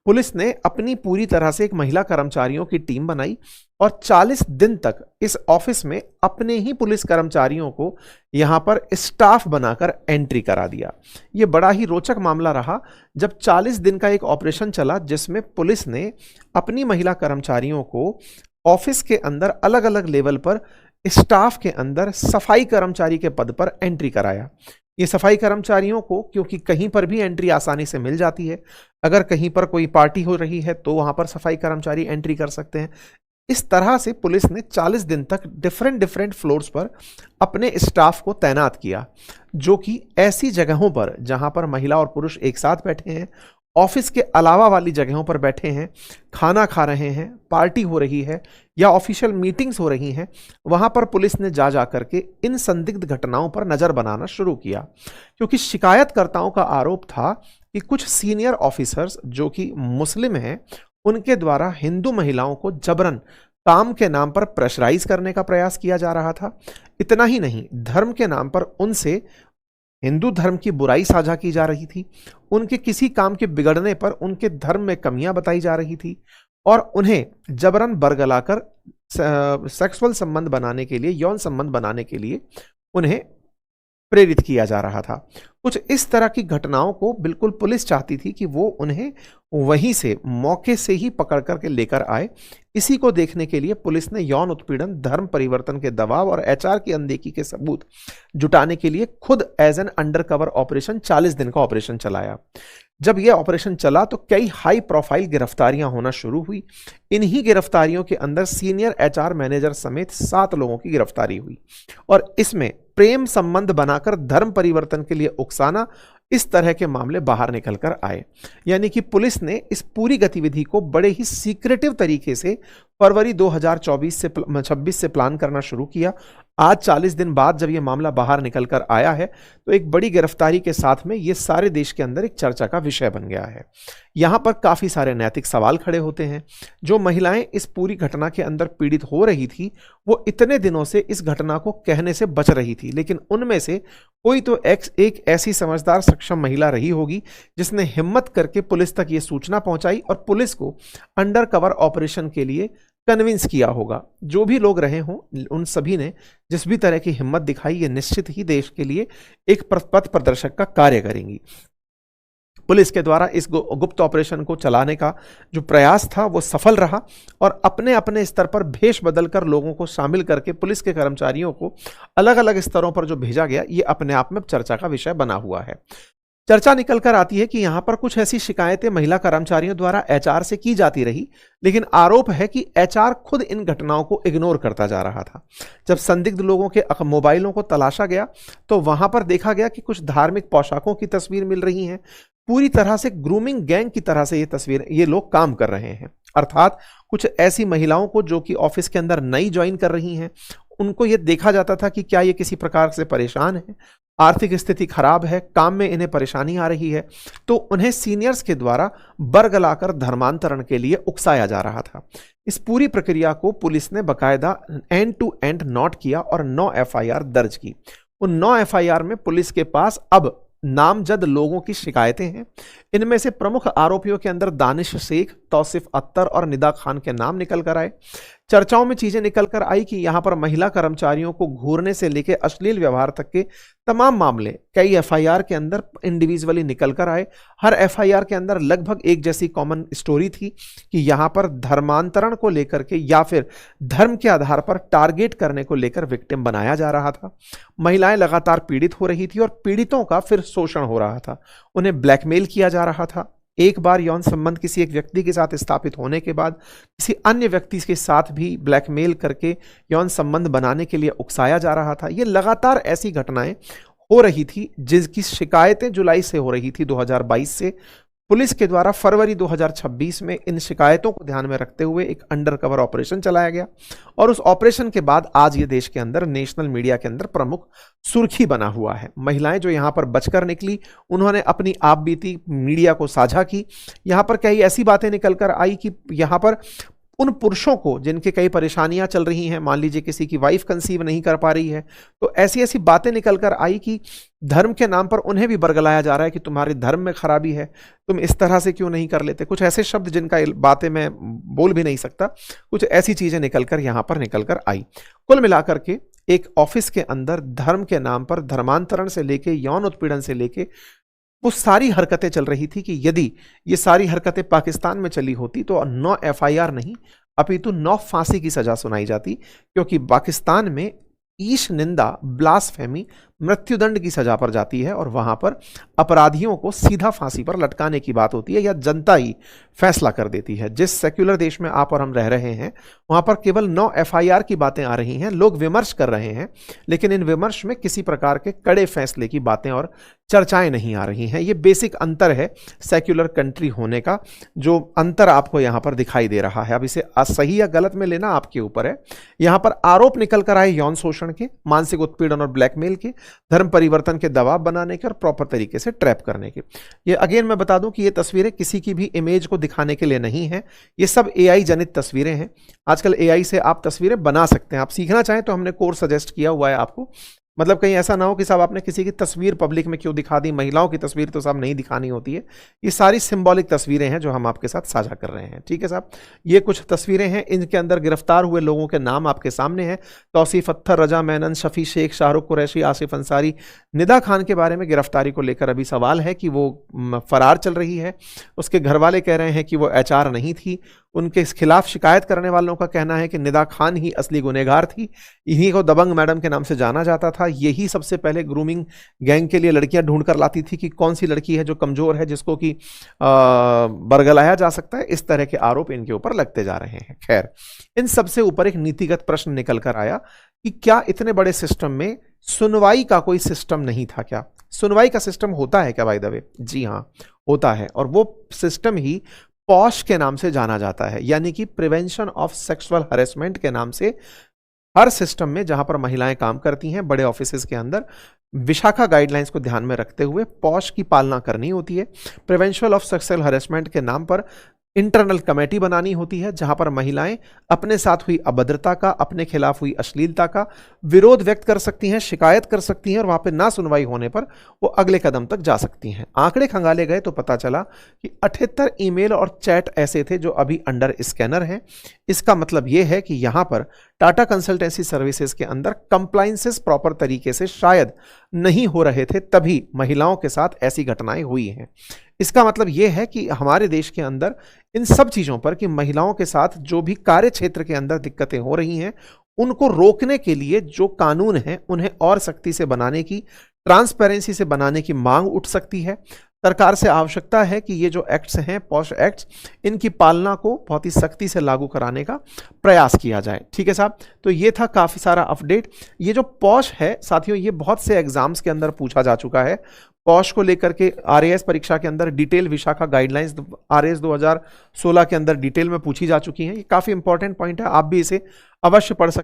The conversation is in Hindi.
पुलिस ने अपनी पूरी तरह से एक महिला कर्मचारियों की टीम बनाई और 40 दिन तक इस ऑफिस में अपने ही पुलिस कर्मचारियों को यहां पर स्टाफ बनाकर एंट्री करा दिया। यह बड़ा ही रोचक मामला रहा जब 40 दिन का एक ऑपरेशन चला जिसमें पुलिस ने अपनी महिला कर्मचारियों को ऑफिस के अंदर अलग अलग लेवल पर स्टाफ के अंदर सफाई कर्मचारी के पद पर एंट्री कराया। ये सफाई कर्मचारियों को क्योंकि कहीं पर भी एंट्री आसानी से मिल जाती है, अगर कहीं पर कोई पार्टी हो रही है तो वहां पर सफाई कर्मचारी एंट्री कर सकते हैं। इस तरह से पुलिस ने 40 दिन तक डिफरेंट फ्लोर्स पर अपने स्टाफ को तैनात किया, जो कि ऐसी जगहों पर जहां पर महिला और पुरुष एक साथ बैठे हैं, ऑफिस के अलावा वाली जगहों पर बैठे हैं, खाना खा रहे हैं, पार्टी हो रही है या ऑफिशियल मीटिंग्स हो रही हैं, वहां पर पुलिस ने जा करके इन संदिग्ध घटनाओं पर नजर बनाना शुरू किया। क्योंकि शिकायतकर्ताओं का आरोप था कि कुछ सीनियर ऑफिसर्स जो कि मुस्लिम हैं, उनके द्वारा हिंदू महिलाओं को जबरन काम के नाम पर प्रेशराइज करने का प्रयास किया जा रहा था। इतना ही नहीं, धर्म के नाम पर उनसे हिंदू धर्म की बुराई साझा की जा रही थी, उनके किसी काम के बिगड़ने पर उनके धर्म में कमियां बताई जा रही थी और उन्हें जबरन बरगलाकर सेक्सुअल संबंध बनाने के लिए, यौन संबंध बनाने के लिए उन्हें प्रेरित किया जा रहा था। कुछ इस तरह की घटनाओं को बिल्कुल पुलिस चाहती थी कि वो उन्हें वहीं से मौके से ही पकड़ करके लेकर आए। इसी को देखने के लिए पुलिस ने यौन उत्पीड़न, धर्म परिवर्तन के दबाव और एचआर की अनदेखी के सबूत जुटाने के लिए खुद एज एन अंडरकवर ऑपरेशन 40 दिन का ऑपरेशन चलाया। जब यह ऑपरेशन चला तो कई हाई प्रोफाइल गिरफ्तारियां होना शुरू हुई। इन्हीं गिरफ्तारियों के अंदर सीनियर एचआर मैनेजर समेत 7 लोगों की गिरफ्तारी हुई और इसमें प्रेम संबंध बनाकर धर्म परिवर्तन के लिए उकसाना, इस तरह के मामले बाहर निकल कर आए। यानी कि पुलिस ने इस पूरी गतिविधि को बड़े ही सीक्रेटिव तरीके से फरवरी 2026 से प्लान करना शुरू किया। आज 40 दिन बाद जब यह मामला बाहर निकल कर आया है तो एक बड़ी गिरफ्तारी के साथ में यह सारे देश के अंदर एक चर्चा का विषय बन गया है। यहां पर काफी सारे नैतिक सवाल खड़े होते हैं। जो महिलाएं इस पूरी घटना के अंदर पीड़ित हो रही थी, वो इतने दिनों से इस घटना को कहने से बच रही थी, लेकिन उनमें से कोई तो एक ऐसी समझदार सक्षम महिला रही होगी जिसने हिम्मत करके पुलिस तक ये सूचना पहुंचाई और पुलिस को अंडर कवर ऑपरेशन के लिए कन्विंस किया होगा। जो भी लोग रहे हों, उन सभी ने जिस भी तरह की हिम्मत दिखाई, ये निश्चित ही देश के लिए एक पथ प्रदर्शक का कार्य करेंगी। पुलिस के द्वारा इस गुप्त ऑपरेशन को चलाने का जो प्रयास था वो सफल रहा और अपने अपने स्तर पर भेष बदलकर लोगों को शामिल करके पुलिस के कर्मचारियों को अलग अलग स्तरों पर जो भेजा गया, ये अपने आप में चर्चा का विषय बना हुआ है। चर्चा निकल कर आती है कि यहां पर कुछ ऐसी शिकायतें महिला कर्मचारियों द्वारा एचआर से की जाती रही, लेकिन आरोप है कि एचआर खुद इन घटनाओं को इग्नोर करता जा रहा था। जब संदिग्ध लोगों के मोबाइलों को तलाशा गया तो वहां पर देखा गया कि कुछ धार्मिक पोशाकों की तस्वीर मिल रही हैं। पूरी तरह से ग्रूमिंग गैंग की तरह से ये लोग काम कर रहे हैं। अर्थात कुछ ऐसी महिलाओं को जो कि ऑफिस के अंदर नई ज्वाइन कर रही हैं, उनको यह देखा जाता था कि क्या ये किसी प्रकार से परेशान है, आर्थिक स्थिति खराब है, काम में इन्हें परेशानी आ रही है, तो उन्हें सीनियर्स के द्वारा बरगलाकर धर्मांतरण के लिए उकसाया जा रहा था। इस पूरी प्रक्रिया को पुलिस ने बकायदा एंड टू एंड नोट किया और 9 एफआईआर दर्ज की। उन 9 एफआईआर में पुलिस के पास अब नामजद लोगों की शिकायतें हैं। इनमें से प्रमुख आरोपियों के अंदर दानिश शेख, तौसिफ अख्तर और निदा खान के नाम निकल कर आए। चर्चाओं में चीजें निकल कर आई कि यहां पर महिला कर्मचारियों को घूरने से लेकर अश्लील व्यवहार तक के तमाम मामले कई एफआईआर के अंदर इंडिविजुअली निकल कर आए। हर एफआईआर के अंदर लगभग एक जैसी कॉमन स्टोरी थी कि यहां पर धर्मांतरण को लेकर के या फिर धर्म के आधार पर टारगेट करने को लेकर विक्टिम बनाया जा रहा था। महिलाएं लगातार पीड़ित हो रही थी और पीड़ितों का फिर शोषण हो रहा था, उन्हें ब्लैकमेल किया जा रहा था। एक बार यौन संबंध किसी एक व्यक्ति के साथ स्थापित होने के बाद किसी अन्य व्यक्ति के साथ भी ब्लैकमेल करके यौन संबंध बनाने के लिए उकसाया जा रहा था। ये लगातार ऐसी घटनाएं हो रही थी जिसकी शिकायतें जुलाई से हो रही थी 2022 से। पुलिस के द्वारा फरवरी 2026 में इन शिकायतों को ध्यान में रखते हुए एक अंडरकवर ऑपरेशन चलाया गया और उस ऑपरेशन के बाद आज ये देश के अंदर नेशनल मीडिया के अंदर प्रमुख सुर्खी बना हुआ है। महिलाएं जो यहां पर बचकर निकली, उन्होंने अपनी आप बीती मीडिया को साझा की। यहां पर कई ऐसी बातें निकल कर आई कि यहां पर उन पुरुषों को जिनके कई परेशानियां चल रही हैं, मान लीजिए किसी की वाइफ कंसीव नहीं कर पा रही है, तो ऐसी ऐसी बातें निकल कर आई कि धर्म के नाम पर उन्हें भी बरगलाया जा रहा है कि तुम्हारे धर्म में खराबी है, तुम इस तरह से क्यों नहीं कर लेते। कुछ ऐसे शब्द जिनका बातें मैं बोल भी नहीं सकता, कुछ ऐसी चीजें निकलकर यहां पर निकलकर आई। कुल मिलाकर के एक ऑफिस के अंदर धर्म के नाम पर धर्मांतरण से लेके यौन उत्पीड़न से लेके वो सारी हरकतें चल रही थी कि यदि ये सारी हरकतें पाकिस्तान में चली होती तो 9 एफआईआर नहीं अपितु 9 फांसी की सजा सुनाई जाती, क्योंकि पाकिस्तान में ईश निंदा, ब्लास्फेमी मृत्युदंड की सजा पर जाती है और वहां पर अपराधियों को सीधा फांसी पर लटकाने की बात होती है या जनता ही फैसला कर देती है। जिस सेक्युलर देश में आप और हम रह रहे हैं वहां पर केवल 9 एफआईआर की बातें आ रही हैं, लोग विमर्श कर रहे हैं, लेकिन इन विमर्श में किसी प्रकार के कड़े फैसले की बातें और चर्चाएं नहीं आ रही हैं। ये बेसिक अंतर है सेक्युलर कंट्री होने का, जो अंतर आपको यहां पर दिखाई दे रहा है। अब इसे सही या गलत में लेना आपके ऊपर है। यहां पर आरोप निकल कर आए यौन शोषण के, मानसिक उत्पीड़न और ब्लैकमेल के, धर्म परिवर्तन के दबाव बनाने के और प्रॉपर तरीके से ट्रैप करने के। ये अगेन मैं बता दूं कि ये तस्वीरें किसी की भी इमेज को दिखाने के लिए नहीं है, ये सब एआई जनित तस्वीरें हैं। आजकल एआई से आप तस्वीरें बना सकते हैं, आप सीखना चाहें तो हमने कोर्स सजेस्ट किया हुआ है आपको। मतलब कहीं ऐसा ना हो कि साहब आपने किसी की तस्वीर पब्लिक में क्यों दिखा दी, महिलाओं की तस्वीर तो साहब नहीं दिखानी होती है। ये सारी सिंबॉलिक तस्वीरें हैं जो हम आपके साथ साझा कर रहे हैं, ठीक है साहब। ये कुछ तस्वीरें हैं, इनके अंदर गिरफ्तार हुए लोगों के नाम आपके सामने हैं। तौसीफ अख्तर, रजा मेनन, शफी शेख, शाहरुख कुरैशी, आसिफ अंसारी। निदा खान के बारे में गिरफ्तारी को लेकर अभी सवाल है कि वो फरार चल रही है। उसके घर वाले कह रहे हैं कि वो एचआर नहीं थी। उनके खिलाफ शिकायत करने वालों का कहना है कि निदा खान ही असली गुनहगार थी, इन्हीं को दबंग मैडम के नाम से जाना जाता था। यही सबसे पहले ग्रूमिंग गैंग के लिए लड़कियां ढूंढ कर लाती थी कि कौन सी लड़की है जो कमजोर है, जिसको कि बरगलाया जा सकता है। इस तरह के आरोप इनके ऊपर लगते जा रहे हैं। खैर, इन सबसे ऊपर एक नीतिगत प्रश्न निकल कर आया कि क्या इतने बड़े सिस्टम में सुनवाई का कोई सिस्टम नहीं था क्या? सुनवाई का सिस्टम होता है क्या बाय द वे? जी हाँ, होता है, और वो सिस्टम ही पॉश के नाम से जाना जाता है, यानी कि प्रिवेंशन ऑफ सेक्सुअल हरेसमेंट के नाम से हर सिस्टम में जहां पर महिलाएं काम करती हैं बड़े ऑफिसेज के अंदर, विशाखा गाइडलाइंस को ध्यान में रखते हुए पॉश की पालना करनी होती है। प्रिवेंशन ऑफ सेक्सुअल हरेसमेंट के नाम पर इंटरनल कमेटी बनानी होती है, जहां पर महिलाएं अपने साथ हुई अभद्रता का, अपने खिलाफ हुई अश्लीलता का विरोध व्यक्त कर सकती हैं, शिकायत कर सकती हैं, और वहां पे ना सुनवाई होने पर वो अगले कदम तक जा सकती हैं। आंकड़े खंगाले गए तो पता चला कि 78 ईमेल और चैट ऐसे थे जो अभी अंडर स्कैनर हैं। इसका मतलब यह है कि यहां पर टाटा कंसल्टेंसी सर्विसेज के अंदर कंप्लायंसेस प्रॉपर तरीके से शायद नहीं हो रहे थे, तभी महिलाओं के साथ ऐसी घटनाएं हुई हैं। इसका मतलब यह है कि हमारे देश के अंदर इन सब चीजों पर, कि महिलाओं के साथ जो भी कार्य क्षेत्र के अंदर दिक्कतें हो रही हैं, उनको रोकने के लिए जो कानून हैं उन्हें और सख्ती से बनाने की, ट्रांसपेरेंसी से बनाने की मांग उठ सकती है। सरकार से आवश्यकता है कि ये जो एक्ट्स हैं, पॉश एक्ट्स, इनकी पालना को बहुत ही सख्ती से लागू कराने का प्रयास किया जाए। ठीक है साहब, तो ये था काफ़ी सारा अपडेट। ये जो पॉश है साथियों, ये बहुत से एग्जाम्स के अंदर पूछा जा चुका है। पॉश को लेकर के आरएएस परीक्षा के अंदर डिटेल विशाखा गाइडलाइंस आरएएस 2016 के अंदर डिटेल में पूछी जा चुकी हैं। ये काफ़ी इंपॉर्टेंट पॉइंट है, आप भी इसे अवश्य पढ़ सकते हैं।